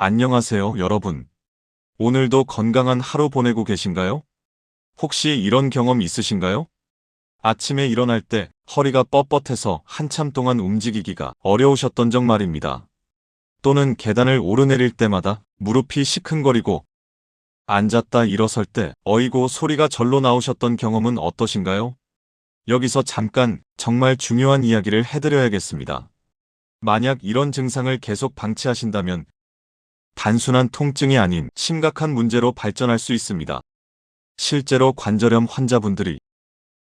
안녕하세요, 여러분. 오늘도 건강한 하루 보내고 계신가요? 혹시 이런 경험 있으신가요? 아침에 일어날 때 허리가 뻣뻣해서 한참 동안 움직이기가 어려우셨던 적 말입니다. 또는 계단을 오르내릴 때마다 무릎이 시큰거리고 앉았다 일어설 때 어이고 소리가 절로 나오셨던 경험은 어떠신가요? 여기서 잠깐 정말 중요한 이야기를 해드려야겠습니다. 만약 이런 증상을 계속 방치하신다면 단순한 통증이 아닌 심각한 문제로 발전할 수 있습니다. 실제로 관절염 환자분들이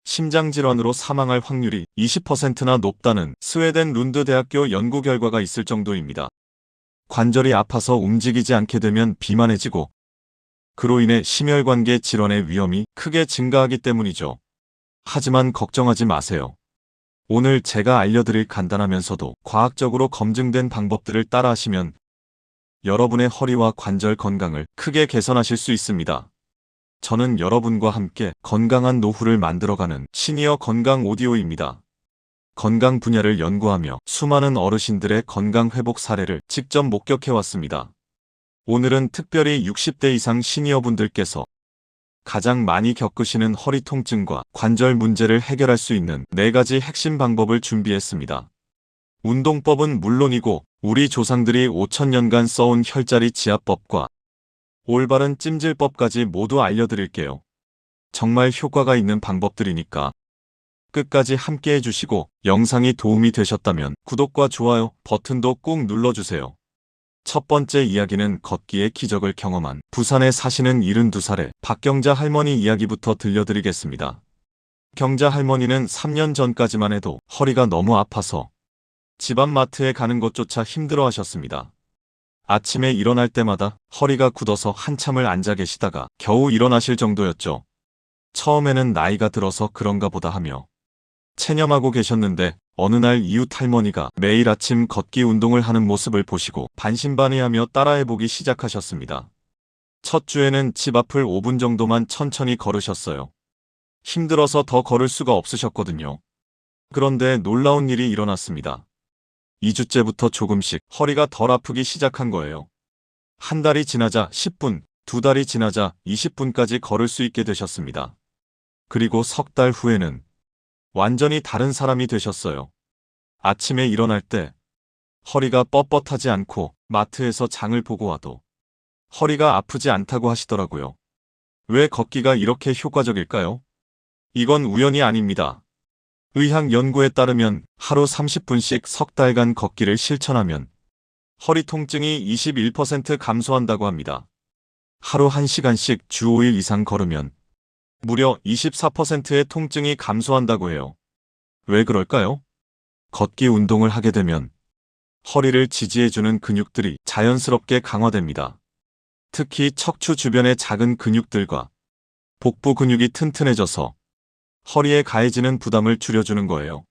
심장질환으로 사망할 확률이 20%나 높다는 스웨덴 룬드 대학교 연구 결과가 있을 정도입니다. 관절이 아파서 움직이지 않게 되면 비만해지고 그로 인해 심혈관계 질환의 위험이 크게 증가하기 때문이죠. 하지만 걱정하지 마세요. 오늘 제가 알려드릴 간단하면서도 과학적으로 검증된 방법들을 따라하시면 여러분의 허리와 관절 건강을 크게 개선하실 수 있습니다. 저는 여러분과 함께 건강한 노후를 만들어가는 시니어 건강 오디오입니다. 건강 분야를 연구하며 수많은 어르신들의 건강 회복 사례를 직접 목격해왔습니다. 오늘은 특별히 60대 이상 시니어분들께서 가장 많이 겪으시는 허리 통증과 관절 문제를 해결할 수 있는 4가지 핵심 방법을 준비했습니다. 운동법은 물론이고 우리 조상들이 5000년간 써온 혈자리 지압법과 올바른 찜질법까지 모두 알려드릴게요. 정말 효과가 있는 방법들이니까 끝까지 함께 해주시고 영상이 도움이 되셨다면 구독과 좋아요 버튼도 꾹 눌러주세요. 첫 번째 이야기는 걷기의 기적을 경험한 부산에 사시는 72살의 박경자 할머니 이야기부터 들려드리겠습니다. 경자 할머니는 3년 전까지만 해도 허리가 너무 아파서 집 앞 마트에 가는 것조차 힘들어 하셨습니다. 아침에 일어날 때마다 허리가 굳어서 한참을 앉아 계시다가 겨우 일어나실 정도였죠. 처음에는 나이가 들어서 그런가 보다 하며 체념하고 계셨는데 어느 날 이웃 할머니가 매일 아침 걷기 운동을 하는 모습을 보시고 반신반의하며 따라해보기 시작하셨습니다. 첫 주에는 집 앞을 5분 정도만 천천히 걸으셨어요. 힘들어서 더 걸을 수가 없으셨거든요. 그런데 놀라운 일이 일어났습니다. 2주째부터 조금씩 허리가 덜 아프기 시작한 거예요. 한 달이 지나자 10분, 2달이 지나자 20분까지 걸을 수 있게 되셨습니다. 그리고 석 달 후에는 완전히 다른 사람이 되셨어요. 아침에 일어날 때 허리가 뻣뻣하지 않고 마트에서 장을 보고 와도 허리가 아프지 않다고 하시더라고요. 왜 걷기가 이렇게 효과적일까요? 이건 우연이 아닙니다. 의학 연구에 따르면 하루 30분씩 석 달간 걷기를 실천하면 허리 통증이 21% 감소한다고 합니다. 하루 1시간씩 주 5일 이상 걸으면 무려 24%의 통증이 감소한다고 해요. 왜 그럴까요? 걷기 운동을 하게 되면 허리를 지지해주는 근육들이 자연스럽게 강화됩니다. 특히 척추 주변의 작은 근육들과 복부 근육이 튼튼해져서 허리에 가해지는 부담을 줄여주는 거예요.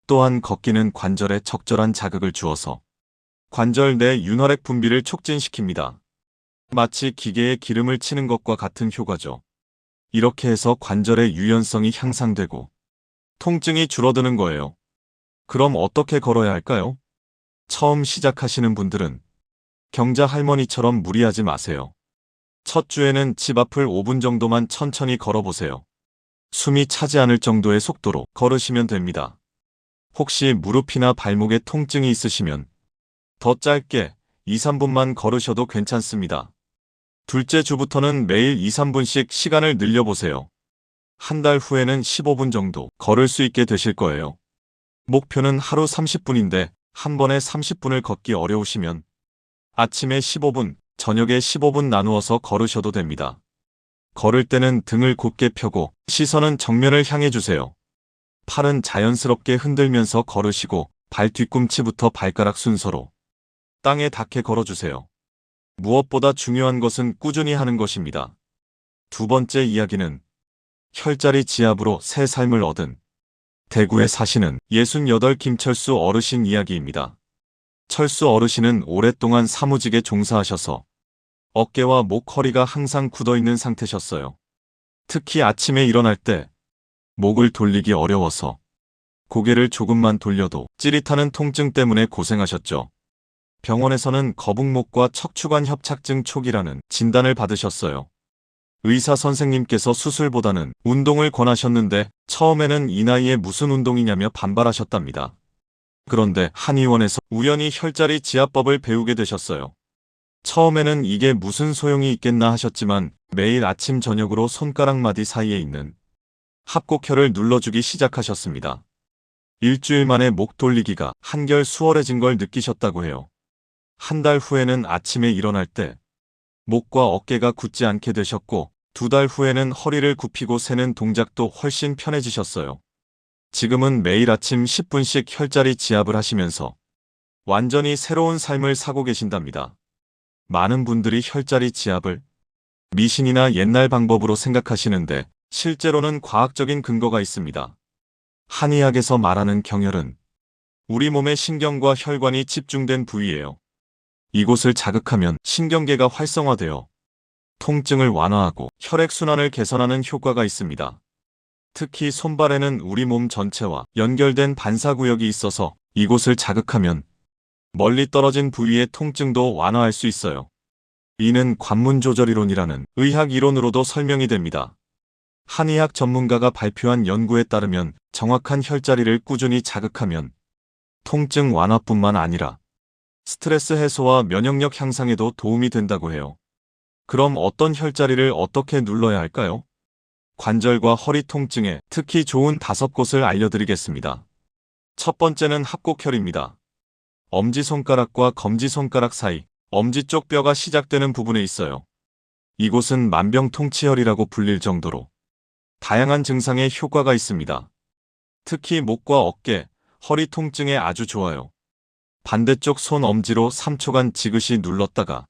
또한 걷기는 관절에 적절한 자극을 주어서 관절 내 윤활액 분비를 촉진시킵니다. 마치 기계에 기름을 치는 것과 같은 효과죠. 이렇게 해서 관절의 유연성이 향상되고 통증이 줄어드는 거예요. 그럼 어떻게 걸어야 할까요? 처음 시작하시는 분들은 경자 할머니처럼 무리하지 마세요. 첫 주에는 집 앞을 5분 정도만 천천히 걸어보세요. 숨이 차지 않을 정도의 속도로 걸으시면 됩니다. 혹시 무릎이나 발목에 통증이 있으시면 더 짧게 2, 3분만 걸으셔도 괜찮습니다. 둘째 주부터는 매일 2, 3분씩 시간을 늘려보세요. 한 달 후에는 15분 정도 걸을 수 있게 되실 거예요. 목표는 하루 30분인데 한 번에 30분을 걷기 어려우시면 아침에 15분, 저녁에 15분 나누어서 걸으셔도 됩니다. 걸을 때는 등을 곧게 펴고 시선은 정면을 향해 주세요. 팔은 자연스럽게 흔들면서 걸으시고 발 뒤꿈치부터 발가락 순서로 땅에 닿게 걸어주세요. 무엇보다 중요한 것은 꾸준히 하는 것입니다. 두 번째 이야기는 혈자리 지압으로 새 삶을 얻은 대구에 사시는 68 김철수 어르신 이야기입니다. 철수 어르신은 오랫동안 사무직에 종사하셔서 어깨와 목, 허리가 항상 굳어있는 상태셨어요. 특히 아침에 일어날 때 목을 돌리기 어려워서 고개를 조금만 돌려도 찌릿하는 통증 때문에 고생하셨죠. 병원에서는 거북목과 척추관 협착증 초기라는 진단을 받으셨어요. 의사 선생님께서 수술보다는 운동을 권하셨는데 처음에는 이 나이에 무슨 운동이냐며 반발하셨답니다. 그런데 한의원에서 우연히 혈자리 지압법을 배우게 되셨어요. 처음에는 이게 무슨 소용이 있겠나 하셨지만 매일 아침 저녁으로 손가락 마디 사이에 있는 합곡혈을 눌러주기 시작하셨습니다. 일주일 만에 목 돌리기가 한결 수월해진 걸 느끼셨다고 해요. 한 달 후에는 아침에 일어날 때 목과 어깨가 굳지 않게 되셨고 2달 후에는 허리를 굽히고 세는 동작도 훨씬 편해지셨어요. 지금은 매일 아침 10분씩 혈자리 지압을 하시면서 완전히 새로운 삶을 사고 계신답니다. 많은 분들이 혈자리 지압을 미신이나 옛날 방법으로 생각하시는데 실제로는 과학적인 근거가 있습니다. 한의학에서 말하는 경혈은 우리 몸의 신경과 혈관이 집중된 부위예요. 이곳을 자극하면 신경계가 활성화되어 통증을 완화하고 혈액순환을 개선하는 효과가 있습니다. 특히 손발에는 우리 몸 전체와 연결된 반사구역이 있어서 이곳을 자극하면 멀리 떨어진 부위의 통증도 완화할 수 있어요. 이는 관문조절이론이라는 의학 이론으로도 설명이 됩니다. 한의학 전문가가 발표한 연구에 따르면 정확한 혈자리를 꾸준히 자극하면 통증 완화뿐만 아니라 스트레스 해소와 면역력 향상에도 도움이 된다고 해요. 그럼 어떤 혈자리를 어떻게 눌러야 할까요? 관절과 허리 통증에 특히 좋은 5곳을 알려드리겠습니다. 첫 번째는 합곡혈입니다. 엄지손가락과 검지손가락 사이, 엄지 쪽 뼈가 시작되는 부분에 있어요. 이곳은 만병통치혈이라고 불릴 정도로 다양한 증상에 효과가 있습니다. 특히 목과 어깨, 허리 통증에 아주 좋아요. 반대쪽 손 엄지로 3초간 지그시 눌렀다가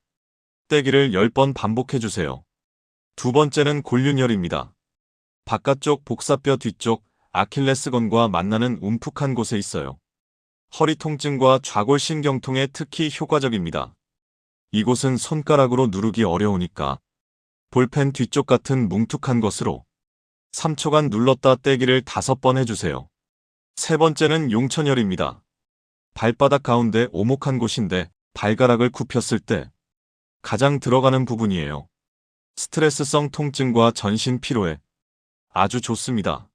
떼기를 10번 반복해주세요. 두 번째는 골륜혈입니다. 바깥쪽 복사뼈 뒤쪽 아킬레스건과 만나는 움푹한 곳에 있어요. 허리 통증과 좌골신경통에 특히 효과적입니다. 이곳은 손가락으로 누르기 어려우니까 볼펜 뒤쪽 같은 뭉툭한 것으로 3초간 눌렀다 떼기를 5번 해주세요. 세 번째는 용천혈입니다. 발바닥 가운데 오목한 곳인데 발가락을 굽혔을 때 가장 들어가는 부분이에요. 스트레스성 통증과 전신 피로에 아주 좋습니다.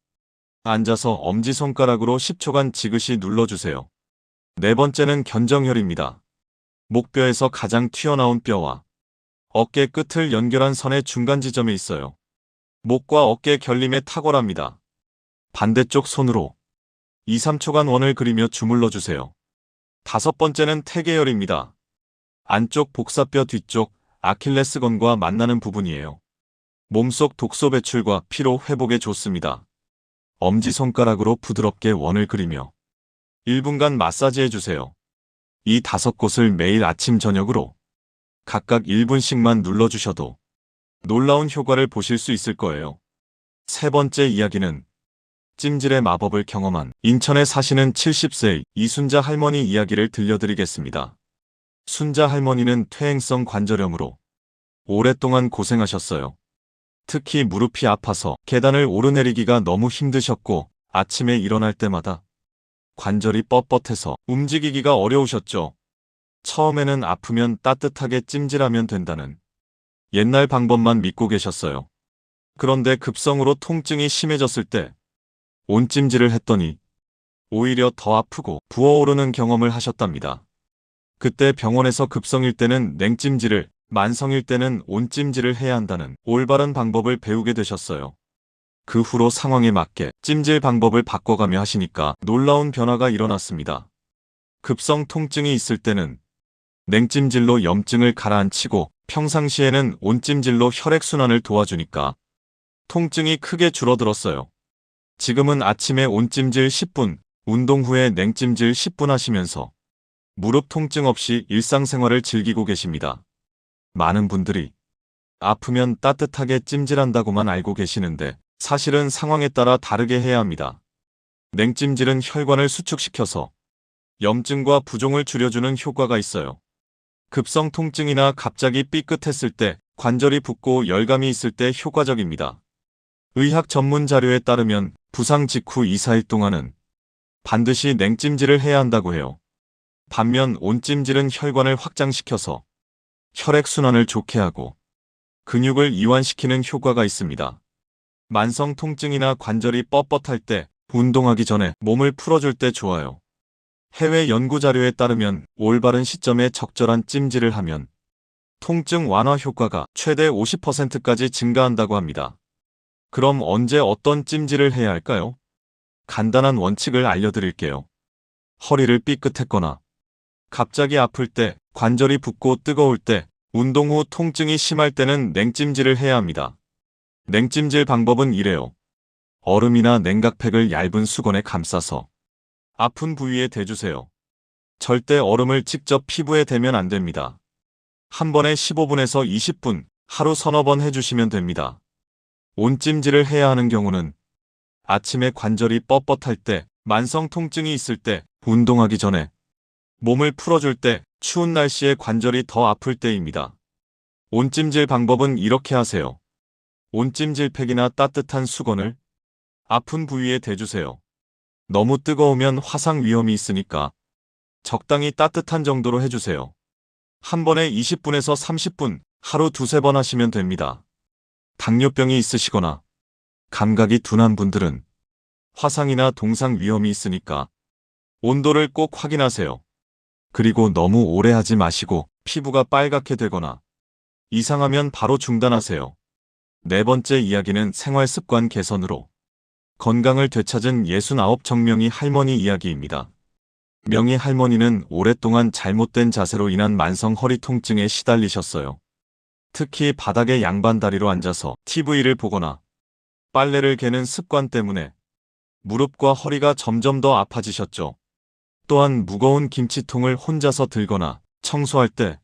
앉아서 엄지손가락으로 10초간 지그시 눌러주세요. 네 번째는 견정혈입니다. 목뼈에서 가장 튀어나온 뼈와 어깨 끝을 연결한 선의 중간 지점에 있어요. 목과 어깨 결림에 탁월합니다. 반대쪽 손으로 2, 3초간 원을 그리며 주물러주세요. 다섯 번째는 태계혈입니다. 안쪽 복사뼈 뒤쪽 아킬레스건과 만나는 부분이에요. 몸속 독소 배출과 피로 회복에 좋습니다. 엄지손가락으로 부드럽게 원을 그리며 1분간 마사지해주세요. 이 5곳을 매일 아침 저녁으로 각각 1분씩만 눌러주셔도 놀라운 효과를 보실 수 있을 거예요. 세 번째 이야기는 찜질의 마법을 경험한 인천에 사시는 70세 이순자 할머니 이야기를 들려드리겠습니다. 순자 할머니는 퇴행성 관절염으로 오랫동안 고생하셨어요. 특히 무릎이 아파서 계단을 오르내리기가 너무 힘드셨고 아침에 일어날 때마다 관절이 뻣뻣해서 움직이기가 어려우셨죠. 처음에는 아프면 따뜻하게 찜질하면 된다는 옛날 방법만 믿고 계셨어요. 그런데 급성으로 통증이 심해졌을 때 온찜질을 했더니 오히려 더 아프고 부어오르는 경험을 하셨답니다. 그때 병원에서 급성일 때는 냉찜질을, 만성일 때는 온찜질을 해야 한다는 올바른 방법을 배우게 되셨어요. 그 후로 상황에 맞게 찜질 방법을 바꿔가며 하시니까 놀라운 변화가 일어났습니다. 급성 통증이 있을 때는 냉찜질로 염증을 가라앉히고 평상시에는 온찜질로 혈액순환을 도와주니까 통증이 크게 줄어들었어요. 지금은 아침에 온찜질 10분, 운동 후에 냉찜질 10분 하시면서 무릎 통증 없이 일상생활을 즐기고 계십니다. 많은 분들이 아프면 따뜻하게 찜질한다고만 알고 계시는데 사실은 상황에 따라 다르게 해야 합니다. 냉찜질은 혈관을 수축시켜서 염증과 부종을 줄여주는 효과가 있어요. 급성 통증이나 갑자기 삐끗했을 때, 관절이 붓고 열감이 있을 때 효과적입니다. 의학 전문 자료에 따르면 부상 직후 2, 4일 동안은 반드시 냉찜질을 해야 한다고 해요. 반면 온찜질은 혈관을 확장시켜서 혈액순환을 좋게 하고 근육을 이완시키는 효과가 있습니다. 만성 통증이나 관절이 뻣뻣할 때 운동하기 전에 몸을 풀어줄 때 좋아요. 해외 연구 자료에 따르면 올바른 시점에 적절한 찜질을 하면 통증 완화 효과가 최대 50%까지 증가한다고 합니다. 그럼 언제 어떤 찜질을 해야 할까요? 간단한 원칙을 알려드릴게요. 허리를 삐끗했거나 갑자기 아플 때, 관절이 붓고 뜨거울 때, 운동 후 통증이 심할 때는 냉찜질을 해야 합니다. 냉찜질 방법은 이래요. 얼음이나 냉각팩을 얇은 수건에 감싸서 아픈 부위에 대주세요. 절대 얼음을 직접 피부에 대면 안 됩니다. 한 번에 15분에서 20분, 하루 서너 번 해주시면 됩니다. 온찜질을 해야 하는 경우는 아침에 관절이 뻣뻣할 때, 만성 통증이 있을 때, 운동하기 전에, 몸을 풀어줄 때, 추운 날씨에 관절이 더 아플 때입니다. 온찜질 방법은 이렇게 하세요. 온찜질팩이나 따뜻한 수건을 아픈 부위에 대주세요. 너무 뜨거우면 화상 위험이 있으니까 적당히 따뜻한 정도로 해주세요. 한 번에 20분에서 30분, 하루 두세 번 하시면 됩니다. 당뇨병이 있으시거나 감각이 둔한 분들은 화상이나 동상 위험이 있으니까 온도를 꼭 확인하세요. 그리고 너무 오래 하지 마시고 피부가 빨갛게 되거나 이상하면 바로 중단하세요. 네 번째 이야기는 생활습관 개선으로 건강을 되찾은 69 정명희 할머니 이야기입니다. 명희 할머니는 오랫동안 잘못된 자세로 인한 만성 허리 통증에 시달리셨어요. 특히 바닥에 양반다리로 앉아서 TV를 보거나 빨래를 개는 습관 때문에 무릎과 허리가 점점 더 아파지셨죠. 또한 무거운 김치통을 혼자서 들거나 청소할 때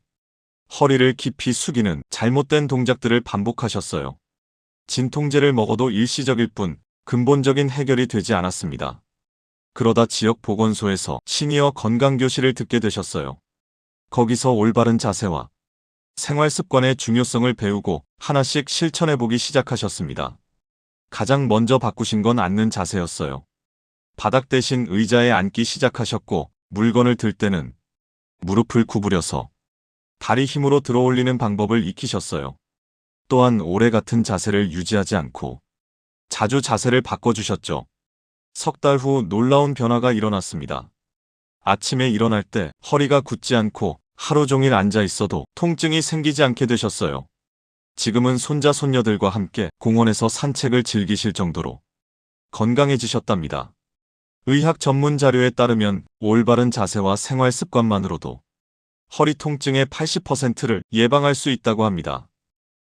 허리를 깊이 숙이는 잘못된 동작들을 반복하셨어요. 진통제를 먹어도 일시적일 뿐 근본적인 해결이 되지 않았습니다. 그러다 지역 보건소에서 시니어 건강교실을 듣게 되셨어요. 거기서 올바른 자세와 생활습관의 중요성을 배우고 하나씩 실천해보기 시작하셨습니다. 가장 먼저 바꾸신 건 앉는 자세였어요. 바닥 대신 의자에 앉기 시작하셨고 물건을 들 때는 무릎을 구부려서 다리 힘으로 들어올리는 방법을 익히셨어요. 또한 오래 같은 자세를 유지하지 않고 자주 자세를 바꿔주셨죠. 석 달 후 놀라운 변화가 일어났습니다. 아침에 일어날 때 허리가 굳지 않고 하루 종일 앉아 있어도 통증이 생기지 않게 되셨어요. 지금은 손자 손녀들과 함께 공원에서 산책을 즐기실 정도로 건강해지셨답니다. 의학 전문 자료에 따르면 올바른 자세와 생활 습관만으로도 허리 통증의 80%를 예방할 수 있다고 합니다.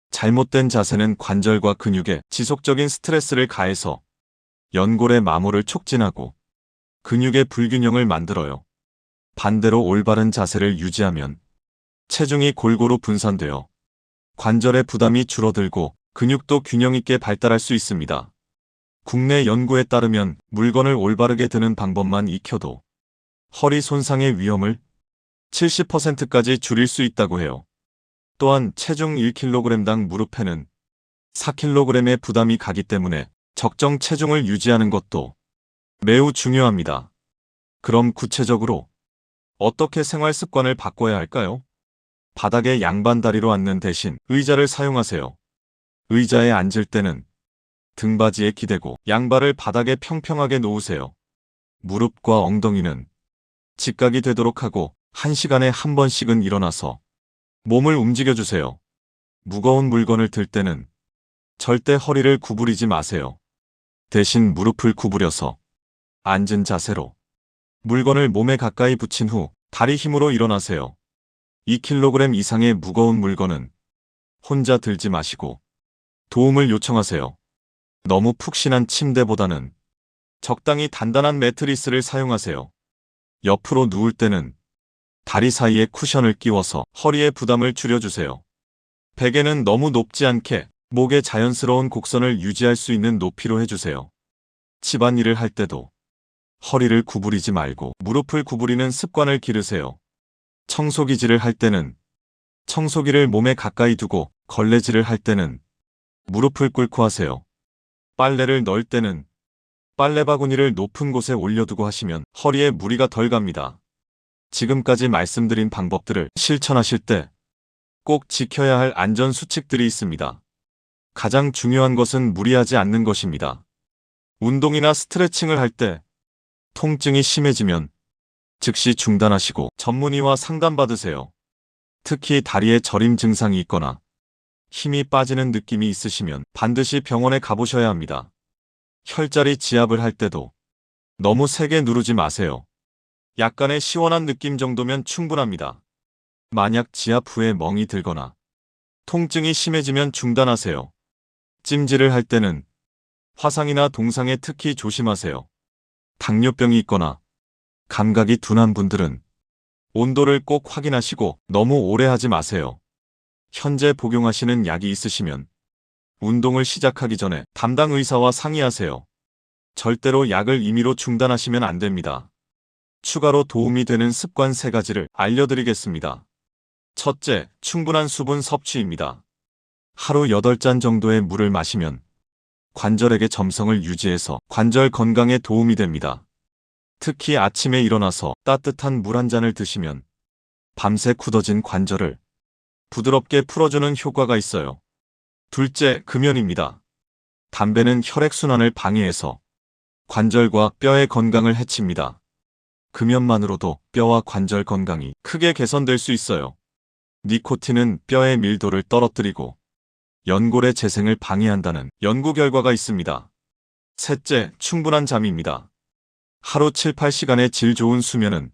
잘못된 자세는 관절과 근육에 지속적인 스트레스를 가해서 연골의 마모를 촉진하고 근육의 불균형을 만들어요. 반대로 올바른 자세를 유지하면 체중이 골고루 분산되어 관절의 부담이 줄어들고 근육도 균형 있게 발달할 수 있습니다. 국내 연구에 따르면 물건을 올바르게 드는 방법만 익혀도 허리 손상의 위험을 70%까지 줄일 수 있다고 해요. 또한 체중 1kg당 무릎에는 4kg의 부담이 가기 때문에 적정 체중을 유지하는 것도 매우 중요합니다. 그럼 구체적으로 어떻게 생활 습관을 바꿔야 할까요? 바닥에 양반다리로 앉는 대신 의자를 사용하세요. 의자에 앉을 때는 등받이에 기대고 양발을 바닥에 평평하게 놓으세요. 무릎과 엉덩이는 직각이 되도록 하고 1시간에 한 번씩은 일어나서 몸을 움직여주세요. 무거운 물건을 들 때는 절대 허리를 구부리지 마세요. 대신 무릎을 구부려서 앉은 자세로 물건을 몸에 가까이 붙인 후 다리 힘으로 일어나세요. 2kg 이상의 무거운 물건은 혼자 들지 마시고 도움을 요청하세요. 너무 푹신한 침대보다는 적당히 단단한 매트리스를 사용하세요. 옆으로 누울 때는 다리 사이에 쿠션을 끼워서 허리의 부담을 줄여주세요. 베개는 너무 높지 않게 목의 자연스러운 곡선을 유지할 수 있는 높이로 해주세요. 집안일을 할 때도 허리를 구부리지 말고 무릎을 구부리는 습관을 기르세요. 청소기질을 할 때는 청소기를 몸에 가까이 두고 걸레질을 할 때는 무릎을 꿇고 하세요. 빨래를 넣을 때는 빨래 바구니를 높은 곳에 올려두고 하시면 허리에 무리가 덜 갑니다. 지금까지 말씀드린 방법들을 실천하실 때 꼭 지켜야 할 안전 수칙들이 있습니다. 가장 중요한 것은 무리하지 않는 것입니다. 운동이나 스트레칭을 할 때 통증이 심해지면 즉시 중단하시고 전문의와 상담받으세요. 특히 다리에 저림 증상이 있거나 힘이 빠지는 느낌이 있으시면 반드시 병원에 가보셔야 합니다. 혈자리 지압을 할 때도 너무 세게 누르지 마세요. 약간의 시원한 느낌 정도면 충분합니다. 만약 지압 후에 멍이 들거나 통증이 심해지면 중단하세요. 찜질을 할 때는 화상이나 동상에 특히 조심하세요. 당뇨병이 있거나 감각이 둔한 분들은 온도를 꼭 확인하시고 너무 오래 하지 마세요. 현재 복용하시는 약이 있으시면 운동을 시작하기 전에 담당 의사와 상의하세요. 절대로 약을 임의로 중단하시면 안 됩니다. 추가로 도움이 되는 습관 3가지를 알려드리겠습니다. 첫째, 충분한 수분 섭취입니다. 하루 8잔 정도의 물을 마시면 관절에게 점성을 유지해서 관절 건강에 도움이 됩니다. 특히 아침에 일어나서 따뜻한 물 한 잔을 드시면 밤새 굳어진 관절을 부드럽게 풀어주는 효과가 있어요. 둘째, 금연입니다. 담배는 혈액순환을 방해해서 관절과 뼈의 건강을 해칩니다. 금연만으로도 뼈와 관절 건강이 크게 개선될 수 있어요. 니코틴은 뼈의 밀도를 떨어뜨리고 연골의 재생을 방해한다는 연구 결과가 있습니다. 셋째, 충분한 잠입니다. 하루 7-8시간의 질 좋은 수면은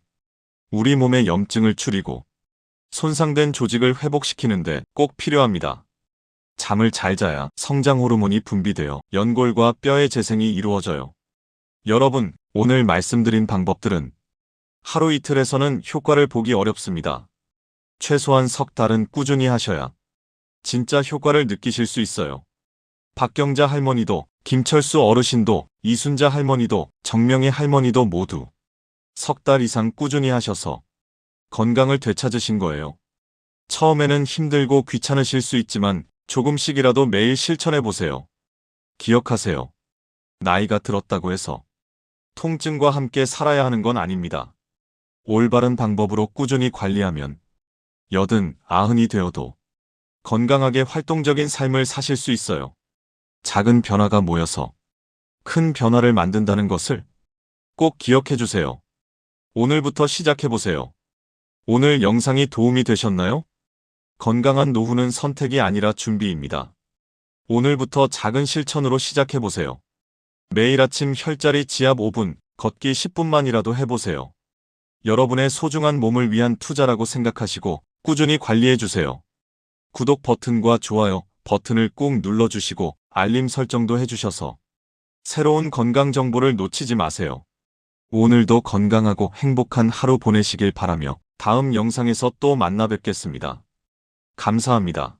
우리 몸의 염증을 줄이고 손상된 조직을 회복시키는데 꼭 필요합니다. 잠을 잘 자야 성장 호르몬이 분비되어 연골과 뼈의 재생이 이루어져요. 여러분, 오늘 말씀드린 방법들은 하루 이틀에서는 효과를 보기 어렵습니다. 최소한 석 달은 꾸준히 하셔야 진짜 효과를 느끼실 수 있어요. 박경자 할머니도, 김철수 어르신도, 이순자 할머니도, 정명희 할머니도 모두 석 달 이상 꾸준히 하셔서 건강을 되찾으신 거예요. 처음에는 힘들고 귀찮으실 수 있지만 조금씩이라도 매일 실천해 보세요. 기억하세요. 나이가 들었다고 해서 통증과 함께 살아야 하는 건 아닙니다. 올바른 방법으로 꾸준히 관리하면 80, 90이 되어도 건강하게 활동적인 삶을 사실 수 있어요. 작은 변화가 모여서 큰 변화를 만든다는 것을 꼭 기억해 주세요. 오늘부터 시작해 보세요. 오늘 영상이 도움이 되셨나요? 건강한 노후는 선택이 아니라 준비입니다. 오늘부터 작은 실천으로 시작해 보세요. 매일 아침 혈자리 지압 5분, 걷기 10분만이라도 해보세요. 여러분의 소중한 몸을 위한 투자라고 생각하시고 꾸준히 관리해 주세요. 구독 버튼과 좋아요 버튼을 꾹 눌러주시고 알림 설정도 해주셔서 새로운 건강 정보를 놓치지 마세요. 오늘도 건강하고 행복한 하루 보내시길 바라며 다음 영상에서 또 만나 뵙겠습니다. 감사합니다.